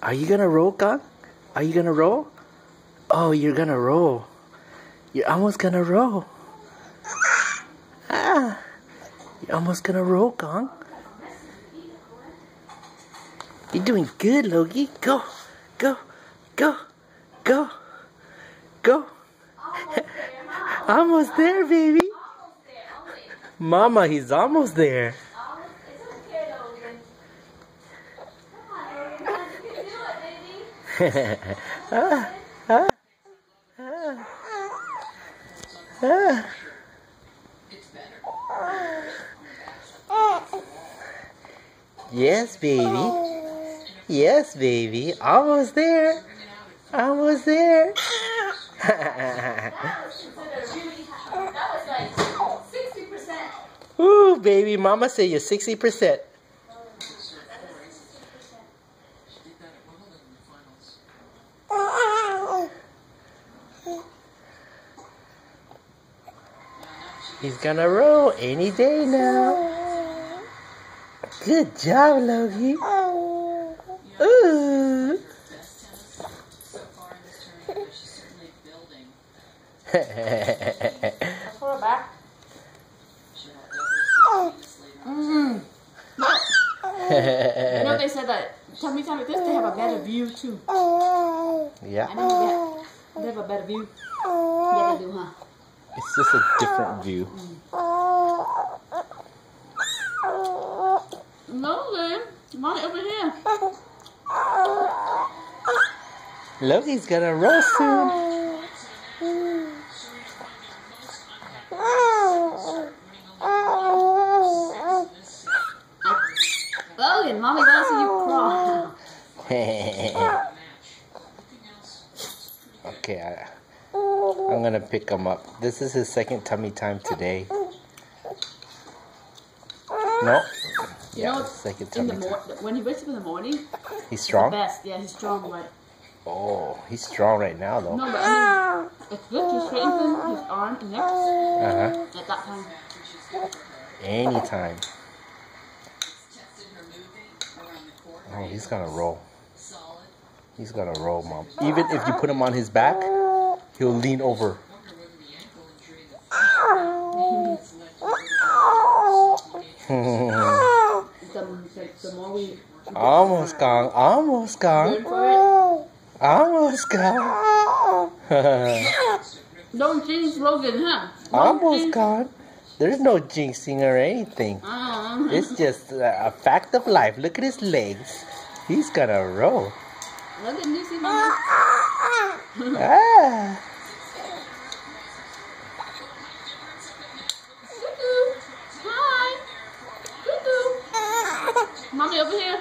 Are you gonna roll, Kang? Are you gonna roll? Oh, you're gonna roll. You're almost gonna roll. Ah, you're almost gonna roll, Kang. You're doing good, Logie. Go, go, go, go, go. Almost there, baby. Mama, he's almost there. Yes, baby. Yes, baby. Almost there. Almost there. Ooh, baby. Mama said you're 60%. He's gonna roll any day now. Good job, Logie. Ooh. You know, they said that tummy time like this, they have a better view too. Yeah. I know they have a better view. Yeah, they do, huh? It's just a different view. No, man. Mommy over here. Logie's gonna roll soon. Logan, Mommy wants to see you crawl. Okay, I'm gonna pick him up. This is his second tummy time today. No? You Yeah, know, second tummy time. when he wakes up in the morning, He's strong? the best. Yeah, he's strong, right? Oh, he's strong right now though. No, but I mean, it's good to straighten his arm and neck at that time. Anytime. Oh, he's gonna roll. He's gonna roll, Mom. Even if you put him on his back, he'll lean over. The more we... Almost gone. Almost gone. Almost gone. Don't jinx Logan, huh? Almost gone. There's no jinxing or anything. It's just a fact of life. Look at his legs. He's gonna roll. Logan, you see Mama? Ah. Hi. Mommy over here.